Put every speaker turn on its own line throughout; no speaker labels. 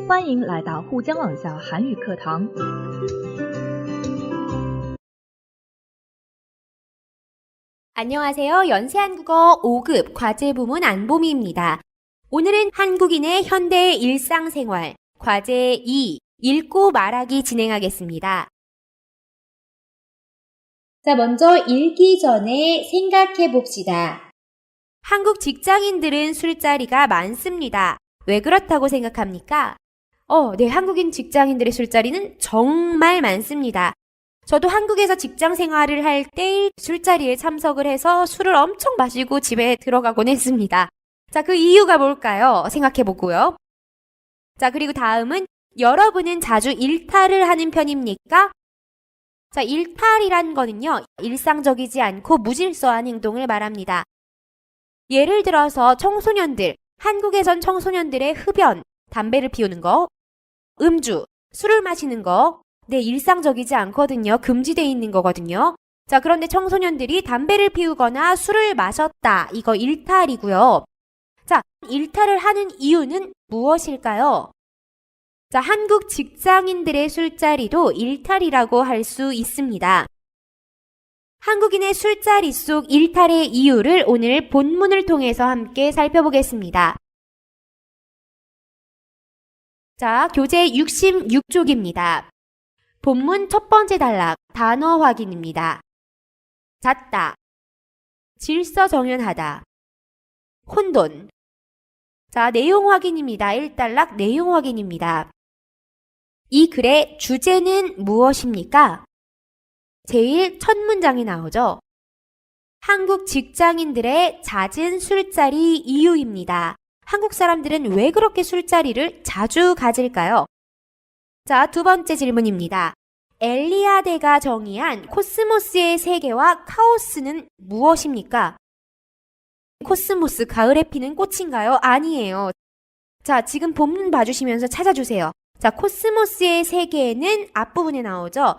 欢迎来到沪江网校韩语课堂。
안녕하세요. 연세한국어 5급 과제부문 안보미입니다. 오늘은 한국인의 현대 일상생활 과제 2 읽고 말하기 진행하겠습니다. 자, 먼저 읽기 전에 생각해 봅시다. 한국 직장인들은 술자리가 많습니다. 왜 그렇다고 생각합니까? 네, 한국인 직장인들의 술자리는 정말 많습니다. 저도 한국에서 직장 생활을 할 때 술자리에 참석을 해서 술을 엄청 마시고 집에 들어가곤 했습니다. 자, 그 이유가 뭘까요? 생각해 보고요. 자, 그리고 다음은 여러분은 자주 일탈을 하는 편입니까? 자, 일탈이란 거는요, 일상적이지 않고 무질서한 행동을 말합니다. 예를 들어서 청소년들, 한국에선 청소년들의 흡연, 담배를 피우는 거, 음주, 술을 마시는 거, 네, 일상적이지 않거든요. 금지되어 있는 거거든요. 자, 그런데 청소년들이 담배를 피우거나 술을 마셨다. 이거 일탈이고요. 자, 일탈을 하는 이유는 무엇일까요? 자, 한국 직장인들의 술자리도 일탈이라고 할 수 있습니다. 한국인의 술자리 속 일탈의 이유를 오늘 본문을 통해서 함께 살펴보겠습니다. 자, 교재 66쪽입니다. 본문 첫 번째 단락, 단어 확인입니다. 잦다, 질서정연하다, 혼돈. 자, 내용 확인입니다. 1단락 내용 확인입니다. 이 글의 주제는 무엇입니까? 제일 첫 문장이 나오죠. 한국 직장인들의 잦은 술자리 이유입니다. 한국 사람들은 왜 그렇게 술자리를 자주 가질까요? 자, 두 번째 질문입니다. 엘리아데가 정의한 코스모스의 세계와 카오스는 무엇입니까? 코스모스, 가을에 피는 꽃인가요? 아니에요. 자, 지금 본문 봐주시면서 찾아주세요. 자, 코스모스의 세계는 앞부분에 나오죠.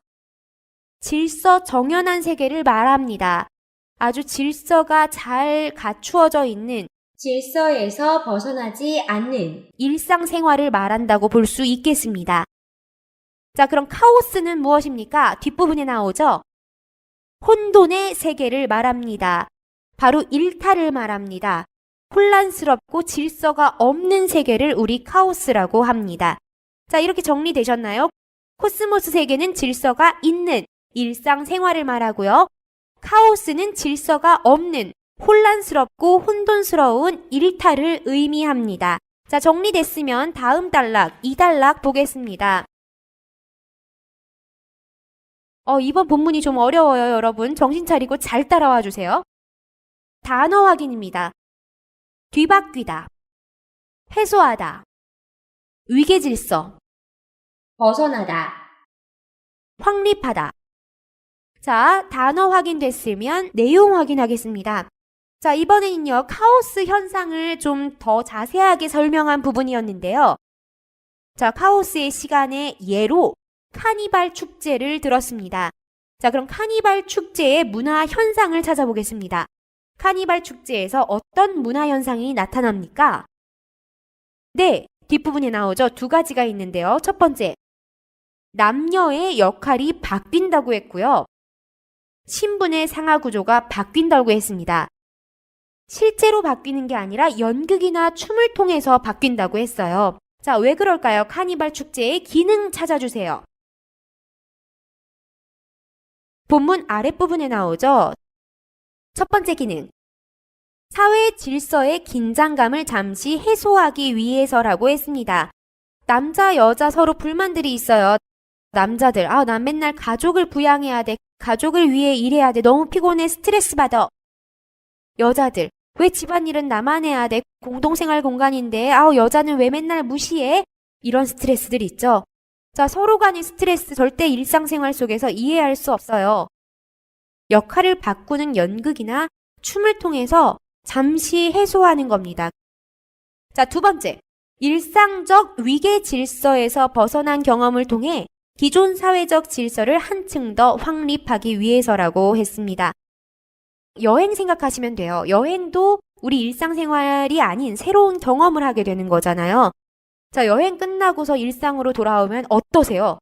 질서 정연한 세계를 말합니다. 아주 질서가 잘 갖추어져 있는, 질서에서 벗어나지 않는 일상생활을 말한다고 볼 수 있겠습니다. 자, 그럼 카오스는 무엇입니까? 뒷부분에 나오죠? 혼돈의 세계를 말합니다. 바로 일탈을 말합니다. 혼란스럽고 질서가 없는 세계를 우리 카오스라고 합니다. 자, 이렇게 정리되셨나요? 코스모스 세계는 질서가 있는 일상생활을 말하고요. 카오스는 질서가 없는 혼란스럽고 혼돈스러운 일탈을 의미합니다. 자, 정리됐으면 다음 단락, 2단락 보겠습니다. 이번 본문이 좀 어려워요, 여러분. 정신 차리고 잘 따라와 주세요. 단어 확인입니다. 뒤바뀌다, 해소하다, 위계질서, 벗어나다, 확립하다. 자, 단어 확인됐으면 내용 확인하겠습니다. 자, 이번에는요, 카오스 현상을 좀 더 자세하게 설명한 부분이었는데요. 자, 카오스의 시간에 예로 카니발 축제를 들었습니다. 자, 그럼 카니발 축제의 문화 현상을 찾아보겠습니다. 카니발 축제에서 어떤 문화 현상이 나타납니까? 네, 뒷부분에 나오죠. 두 가지가 있는데요. 첫 번째, 남녀의 역할이 바뀐다고 했고요. 신분의 상하 구조가 바뀐다고 했습니다. 실제로 바뀌는 게 아니라 연극이나 춤을 통해서 바뀐다고 했어요. 자, 왜 그럴까요? 카니발 축제의 기능 찾아주세요. 본문 아랫부분에 나오죠. 첫 번째 기능, 사회 질서의 긴장감을 잠시 해소하기 위해서라고 했습니다. 남자, 여자 서로 불만들이 있어요. 남자들, 난 맨날 가족을 부양해야 돼. 가족을 위해 일해야 돼. 너무 피곤해. 스트레스 받아. 여자들, 왜 집안일은 나만 해야 돼? 공동생활 공간인데, 여자는 왜 맨날 무시해? 이런 스트레스들 있죠. 자, 서로 간의 스트레스 절대 일상생활 속에서 이해할 수 없어요. 역할을 바꾸는 연극이나 춤을 통해서 잠시 해소하는 겁니다. 자, 두 번째, 일상적 위계 질서에서 벗어난 경험을 통해 기존 사회적 질서를 한층 더 확립하기 위해서라고 했습니다. 여행 생각하시면 돼요. 여행도 우리 일상생활이 아닌 새로운 경험을 하게 되는 거잖아요. 자, 여행 끝나고서 일상으로 돌아오면 어떠세요?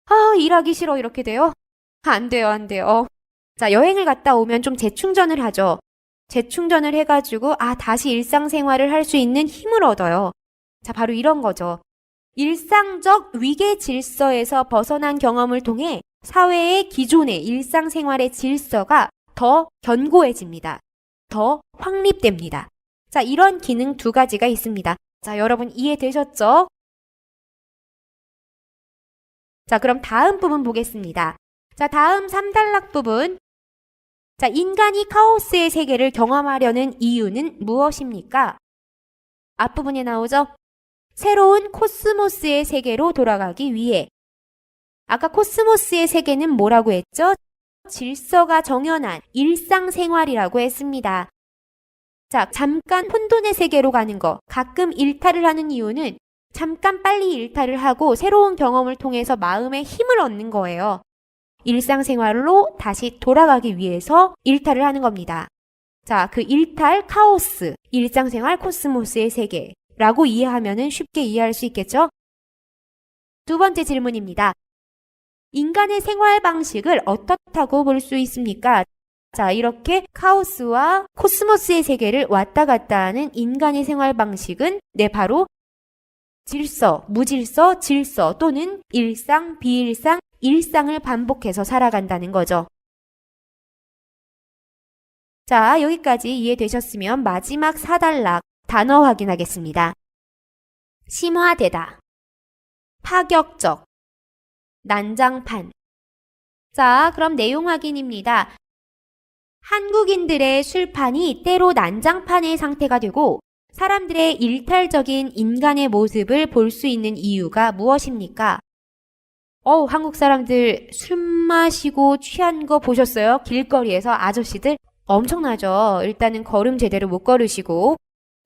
아, 일하기 싫어 이렇게 돼요? 안 돼요, 안 돼요. 자, 여행을 갔다 오면 좀 재충전을 하죠. 재충전을 해가지고 다시 일상생활을 할 수 있는 힘을 얻어요. 자, 바로 이런 거죠. 일상적 위계 질서에서 벗어난 경험을 통해 사회의 기존의 일상생활의 질서가 더 견고해집니다. 더 확립됩니다. 자, 이런 기능 두 가지가 있습니다. 자, 여러분 이해되셨죠? 자, 그럼 다음 부분 보겠습니다. 자, 다음 3단락 부분. 자, 인간이 카오스의 세계를 경험하려는 이유는 무엇입니까? 앞부분에 나오죠? 새로운 코스모스의 세계로 돌아가기 위해. 아까 코스모스의 세계는 뭐라고 했죠? 질서가 정연한 일상생활이라고 했습니다. 자, 잠깐 혼돈의 세계로 가는 거, 가끔 일탈을 하는 이유는 잠깐 빨리 일탈을 하고 새로운 경험을 통해서 마음에 힘을 얻는 거예요. 일상생활로 다시 돌아가기 위해서 일탈을 하는 겁니다. 자, 그 일탈, 카오스, 일상생활 코스모스의 세계라고 이해하면 쉽게 이해할 수 있겠죠? 두 번째 질문입니다. 인간의 생활 방식을 어떻다고 볼 수 있습니까? 자, 이렇게 카오스와 코스모스의 세계를 왔다 갔다 하는 인간의 생활 방식은 바로 질서, 무질서, 질서 또는 일상, 비일상, 일상을 반복해서 살아간다는 거죠. 자, 여기까지 이해되셨으면 마지막 4단락 단어 확인하겠습니다. 심화되다, 파격적, 난장판. 자, 그럼 내용 확인입니다. 한국인들의 술판이 때로 난장판의 상태가 되고 사람들의 일탈적인 인간의 모습을 볼 수 있는 이유가 무엇입니까? 한국 사람들 술 마시고 취한 거 보셨어요? 길거리에서 아저씨들 엄청나죠. 일단은 걸음 제대로 못 걸으시고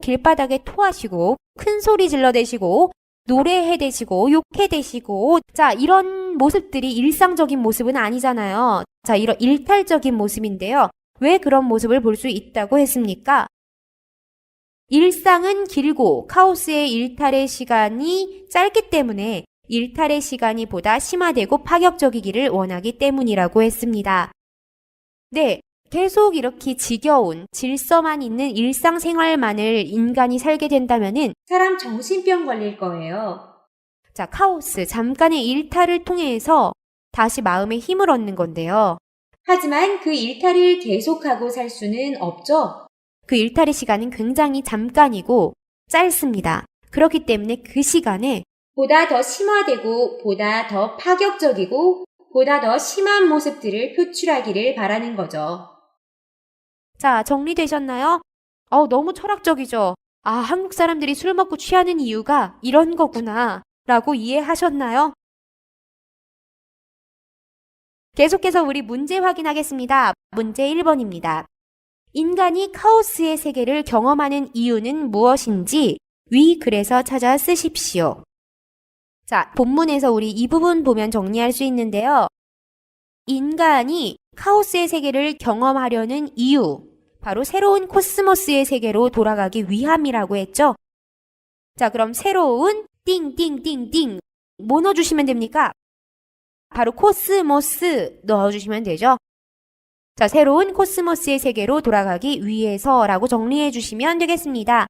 길바닥에 토하시고 큰 소리 질러대시고 노래해대시고 욕해대시고 자, 이런 모습들이 일상적인 모습은 아니잖아요. 자, 이런 일탈적인 모습인데요. 왜 그런 모습을 볼 수 있다고 했습니까? 일상은 길고 카오스의 일탈의 시간이 짧기 때문에 일탈의 시간이 보다 심화되고 파격적이기를 원하기 때문이라고 했습니다. 네, 계속 이렇게 지겨운 질서만 있는 일상생활만을 인간이 살게 된다면은 사람 정신병 걸릴 거예요. 자, 카오스, 잠깐의 일탈을 통해서 다시 마음의 힘을 얻는 건데요. 하지만 그 일탈을 계속하고 살 수는 없죠. 그 일탈의 시간은 굉장히 잠깐이고 짧습니다. 그렇기 때문에 그 시간에 보다 더 심화되고 보다 더 파격적이고 보다 더 심한 모습들을 표출하기를 바라는 거죠. 자, 정리되셨나요? 너무 철학적이죠? 한국 사람들이 술 먹고 취하는 이유가 이런 거구나 라고 이해하셨나요? 계속해서 우리 문제 확인하겠습니다. 문제 1번입니다. 인간이 카오스의 세계를 경험하는 이유는 무엇인지 위 글에서 찾아 쓰십시오. 자, 본문에서 우리 이 부분 보면 정리할 수 있는데요. 인간이 카오스의 세계를 경험하려는 이유, 바로 새로운 코스모스의 세계로 돌아가기 위함이라고 했죠. 자, 그럼 새로운 띵띵띵띵 뭐 넣어주시면 됩니까? 바로 코스모스 넣어주시면 되죠. 자, 새로운 코스모스의 세계로 돌아가기 위해서라고 정리해 주시면 되겠습니다.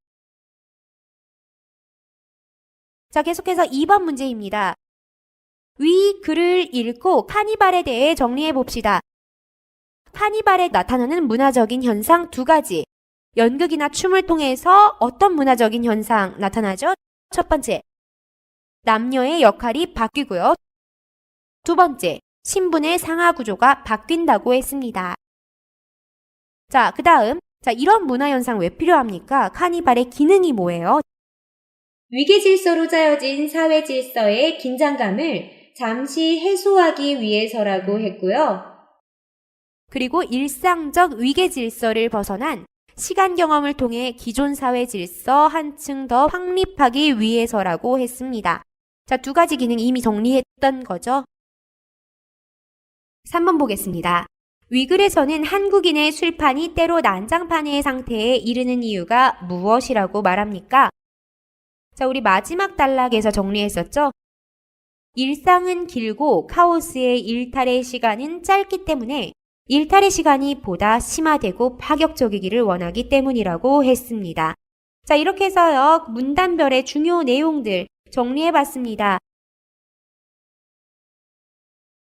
자, 계속해서 2번 문제입니다. 위 글을 읽고 카니발에 대해 정리해 봅시다. 카니발에 나타나는 문화적인 현상 두 가지. 연극이나 춤을 통해서 어떤 문화적인 현상 나타나죠? 첫 번째, 남녀의 역할이 바뀌고요. 두 번째, 신분의 상하 구조가 바뀐다고 했습니다. 자, 그 다음, 이런 문화 현상 왜 필요합니까? 카니발의 기능이 뭐예요? 위계 질서로 짜여진 사회 질서의 긴장감을 잠시 해소하기 위해서라고 했고요. 그리고 일상적 위계 질서를 벗어난 시간 경험을 통해 기존 사회 질서 한층 더 확립하기 위해서라고 했습니다. 자, 두 가지 기능 이미 정리했던 거죠. 3번 보겠습니다. 위글에서는 한국인의 술판이 때로 난장판의 상태에 이르는 이유가 무엇이라고 말합니까? 자, 우리 마지막 단락에서 정리했었죠? 일상은 길고 카오스의 일탈의 시간은 짧기 때문에 일탈의 시간이 보다 심화되고 파격적이기를 원하기 때문이라고 했습니다. 자, 이렇게 해서요, 문단별의 중요 내용들 정리해봤습니다.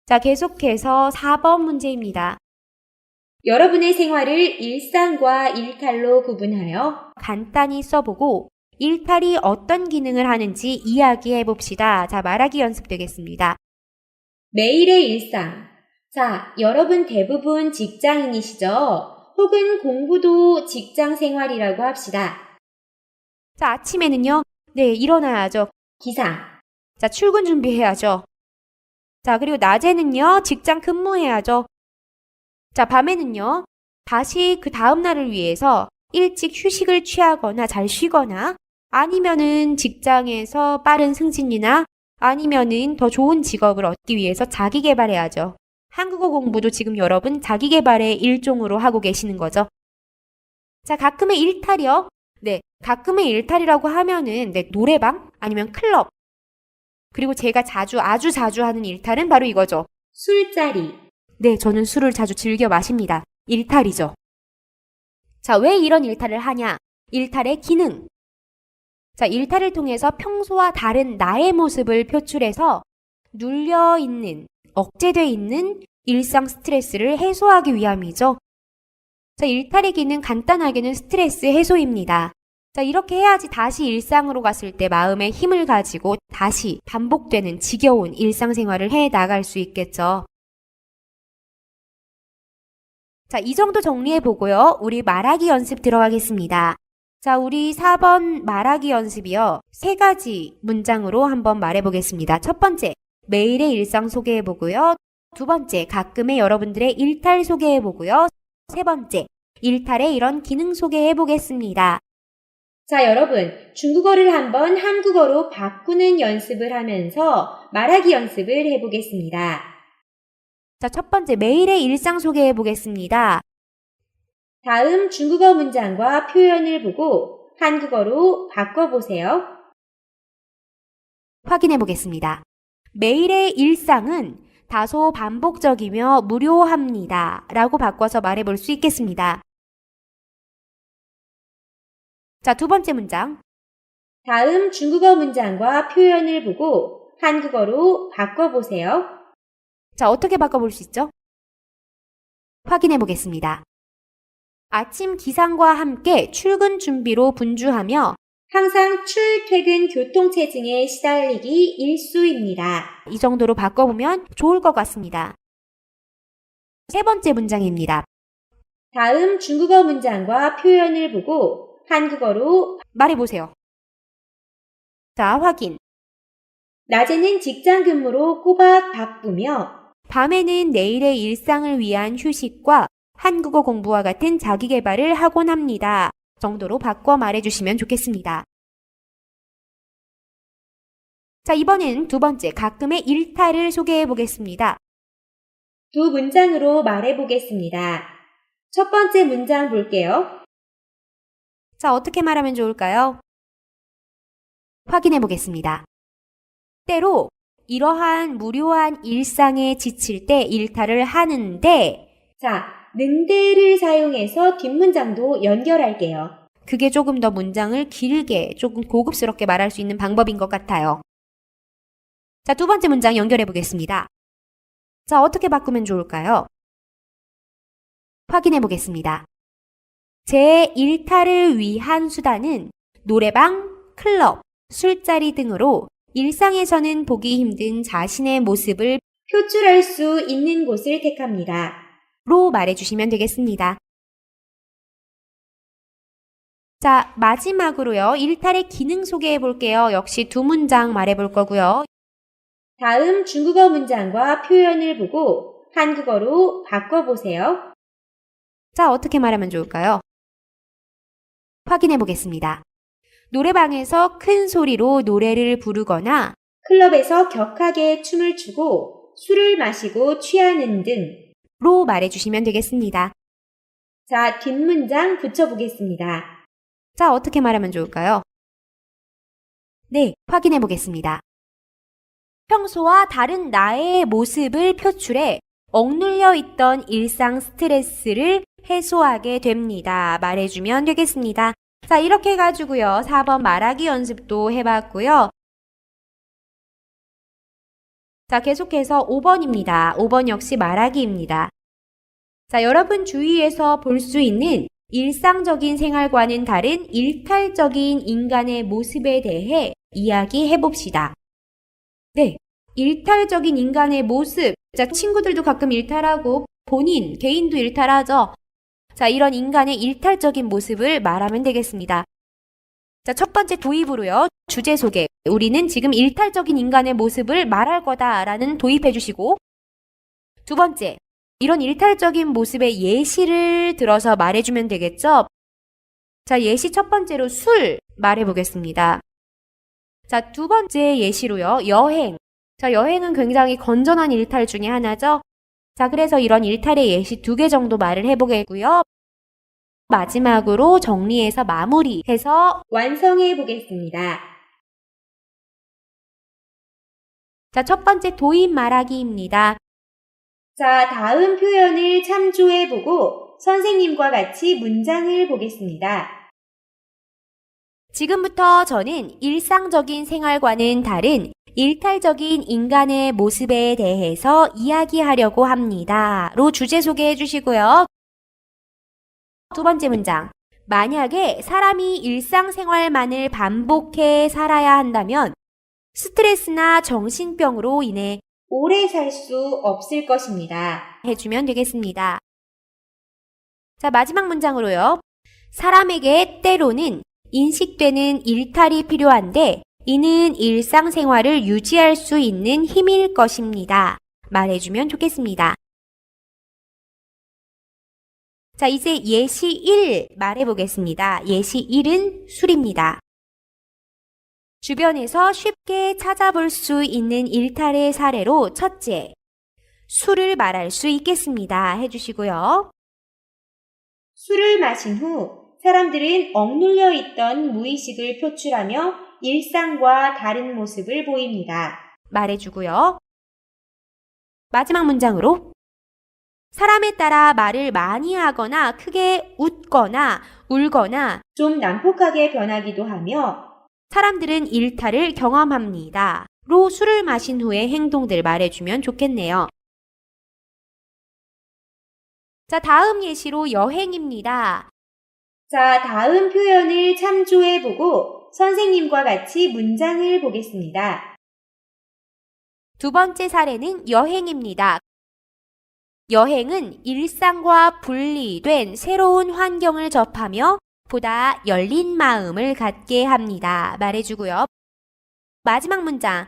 자, 계속해서 4번 문제입니다. 여러분의 생활을 일상과 일탈로 구분하여 간단히 써보고 일탈이 어떤 기능을 하는지 이야기해봅시다. 자, 말하기 연습 되겠습니다. 매일의 일상. 자, 여러분 대부분 직장인이시죠? 혹은 공부도 직장 생활이라고 합시다. 자, 아침에는요, 네, 일어나야죠. 기상. 자, 출근 준비해야죠. 자, 그리고 낮에는요, 직장 근무해야죠. 자, 밤에는요, 다시 그 다음 날을 위해서 일찍 휴식을 취하거나 잘 쉬거나 아니면은 직장에서 빠른 승진이나 아니면은 더 좋은 직업을 얻기 위해서 자기 개발해야죠. 한국어 공부도 지금 여러분 자기 개발의 일종으로 하고 계시는 거죠. 자, 가끔의 일탈이요. 네, 가끔의 일탈이라고 하면은 네, 노래방 아니면 클럽. 그리고 제가 아주 자주 하는 일탈은 바로 이거죠. 술자리. 네, 저는 술을 자주 즐겨 마십니다. 일탈이죠. 자, 왜 이런 일탈을 하냐? 일탈의 기능. 자, 일탈을 통해서 평소와 다른 나의 모습을 표출해서 눌려있는, 억제돼 있는 일상 스트레스를 해소하기 위함이죠. 자, 일탈의 기능 간단하게는 스트레스 해소입니다. 자, 이렇게 해야지 다시 일상으로 갔을 때 마음의 힘을 가지고 다시 반복되는 지겨운 일상생활을 해 나갈 수 있겠죠. 자, 이 정도 정리해보고요. 우리 말하기 연습 들어가겠습니다. 자, 우리 4번 말하기 연습이요. 3가지 문장으로 한번 말해보겠습니다. 첫 번째, 매일의 일상 소개해보고요. 두 번째, 가끔의 여러분들의 일탈 소개해보고요. 세 번째, 일탈의 이런 기능 소개해보겠습니다. 자, 여러분, 중국어를 한번 한국어로 바꾸는 연습을 하면서 말하기 연습을 해보겠습니다. 자, 첫 번째, 매일의 일상 소개해보겠습니다. 다음 중국어 문장과 표현을 보고 한국어로 바꿔보세요. 확인해보겠습니다. 매일의 일상은 다소 반복적이며 무료합니다. 라고 바꿔서 말해볼 수 있겠습니다. 자, 두 번째 문장. 다음 중국어 문장과 표현을 보고 한국어로 바꿔보세요. 자, 어떻게 바꿔볼 수 있죠? 확인해보겠습니다. 아침 기상과 함께 출근 준비로 분주하며 항상 출퇴근 교통체증에 시달리기 일쑤입니다. 이 정도로 바꿔보면 좋을 것 같습니다. 세 번째 문장입니다. 다음 중국어 문장과 표현을 보고 한국어로 말해보세요. 자, 확인. 낮에는 직장 근무로 꼬박 바쁘며 밤에는 내일의 일상을 위한 휴식과 한국어 공부와 같은 자기 개발을 하곤 합니다. 정도로 바꿔 말해주시면 좋겠습니다. 자, 이번엔 두 번째 가끔의 일탈을 소개해 보겠습니다. 두 문장으로 말해 보겠습니다. 첫 번째 문장 볼게요. 자, 어떻게 말하면 좋을까요? 확인해 보겠습니다. 때로 이러한 무료한 일상에 지칠 때 일탈을 하는데, 자, 는데를 사용해서 뒷문장도 연결할게요. 그게 조금 더 문장을 길게, 조금 고급스럽게 말할 수 있는 방법인 것 같아요. 자, 두 번째 문장 연결해 보겠습니다. 자, 어떻게 바꾸면 좋을까요? 확인해 보겠습니다. 제 일탈을 위한 수단은 노래방, 클럽, 술자리 등으로 일상에서는 보기 힘든 자신의 모습을 표출할 수 있는 곳을 택합니다. 로 말해주시면 되겠습니다. 자, 마지막으로요. 일탈의 기능 소개해 볼게요. 역시 두 문장 말해 볼 거고요. 다음 중국어 문장과 표현을 보고 한국어로 바꿔보세요. 자, 어떻게 말하면 좋을까요? 확인해 보겠습니다. 노래방에서 큰 소리로 노래를 부르거나 클럽에서 격하게 춤을 추고 술을 마시고 취하는 등로 말해주시면 되겠습니다. 자, 뒷문장 붙여보겠습니다. 자, 어떻게 말하면 좋을까요? 네, 확인해 보겠습니다. 평소와 다른 나의 모습을 표출해 억눌려 있던 일상 스트레스를 해소하게 됩니다. 말해주면 되겠습니다. 자, 이렇게 해가지고요. 4번 말하기 연습도 해봤고요. 자, 계속해서 5번입니다. 5번 역시 말하기입니다. 자, 여러분 주위에서 볼 수 있는 일상적인 생활과는 다른 일탈적인 인간의 모습에 대해 이야기해 봅시다. 네, 일탈적인 인간의 모습. 자, 친구들도 가끔 일탈하고 개인도 일탈하죠. 자, 이런 인간의 일탈적인 모습을 말하면 되겠습니다. 자, 첫 번째 도입으로요. 주제 소개. 우리는 지금 일탈적인 인간의 모습을 말할 거다라는 도입해 주시고, 두 번째, 이런 일탈적인 모습의 예시를 들어서 말해주면 되겠죠? 자, 예시 첫 번째로 술 말해보겠습니다. 자, 두 번째 예시로요. 여행. 자, 여행은 굉장히 건전한 일탈 중에 하나죠? 자, 그래서 이런 일탈의 예시 2개 정도 말을 해보겠고요. 마지막으로 정리해서 마무리해서 완성해 보겠습니다. 자, 첫 번째 도입 말하기입니다. 자, 다음 표현을 참조해보고 선생님과 같이 문장을 보겠습니다. 지금부터 저는 일상적인 생활과는 다른 일탈적인 인간의 모습에 대해서 이야기하려고 합니다. 로 주제 소개해 주시고요. 두 번째 문장. 만약에 사람이 일상생활만을 반복해 살아야 한다면 스트레스나 정신병으로 인해 오래 살 수 없을 것입니다. 해주면 되겠습니다. 자, 마지막 문장으로요. 사람에게 때로는 인식되는 일탈이 필요한데 이는 일상생활을 유지할 수 있는 힘일 것입니다. 말해주면 좋겠습니다. 자, 이제 예시 1 말해보겠습니다. 예시 1은 술입니다. 주변에서 쉽게 찾아볼 수 있는 일탈의 사례로 첫째, 술을 말할 수 있겠습니다. 해주시고요. 술을 마신 후 사람들은 억눌려 있던 무의식을 표출하며 일상과 다른 모습을 보입니다. 말해주고요. 마지막 문장으로 사람에 따라 말을 많이 하거나 크게 웃거나 울거나 좀 난폭하게 변하기도 하며 사람들은 일탈을 경험합니다. 로 술을 마신 후의 행동들 말해주면 좋겠네요. 자, 다음 예시로 여행입니다. 자, 다음 표현을 참조해보고 선생님과 같이 문장을 보겠습니다. 두 번째 사례는 여행입니다. 여행은 일상과 분리된 새로운 환경을 접하며 보다 열린 마음을 갖게 합니다. 말해주고요. 마지막 문장.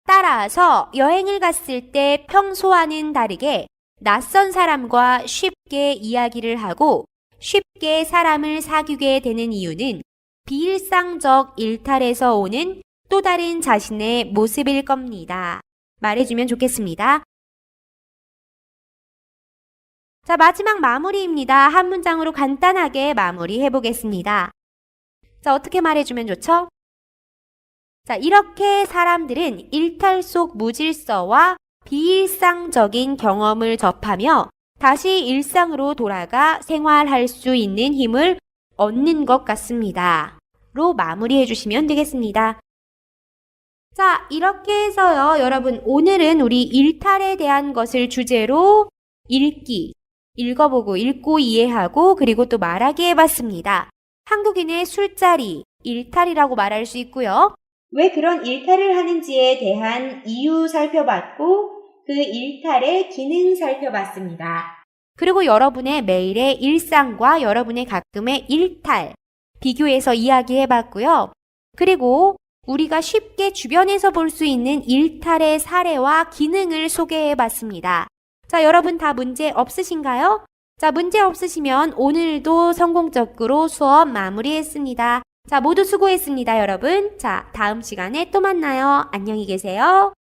따라서 여행을 갔을 때 평소와는 다르게 낯선 사람과 쉽게 이야기를 하고 쉽게 사람을 사귀게 되는 이유는 비일상적 일탈에서 오는 또 다른 자신의 모습일 겁니다. 말해주면 좋겠습니다. 자, 마지막 마무리입니다. 한 문장으로 간단하게 마무리해 보겠습니다. 자, 어떻게 말해주면 좋죠? 자, 이렇게 사람들은 일탈 속 무질서와 비일상적인 경험을 접하며 다시 일상으로 돌아가 생활할 수 있는 힘을 얻는 것 같습니다. 로 마무리해 주시면 되겠습니다. 자, 이렇게 해서요, 여러분, 오늘은 우리 일탈에 대한 것을 주제로 읽어보고 읽고 이해하고 그리고 또 말하기 해봤습니다. 한국인의 술자리, 일탈이라고 말할 수 있고요. 왜 그런 일탈을 하는지에 대한 이유 살펴봤고 그 일탈의 기능 살펴봤습니다. 그리고 여러분의 매일의 일상과 여러분의 가끔의 일탈 비교해서 이야기해봤고요. 그리고 우리가 쉽게 주변에서 볼 수 있는 일탈의 사례와 기능을 소개해봤습니다. 자, 여러분 다 문제 없으신가요? 자, 문제 없으시면 오늘도 성공적으로 수업 마무리했습니다. 자, 모두 수고했습니다, 여러분. 자, 다음 시간에 또 만나요. 안녕히 계세요.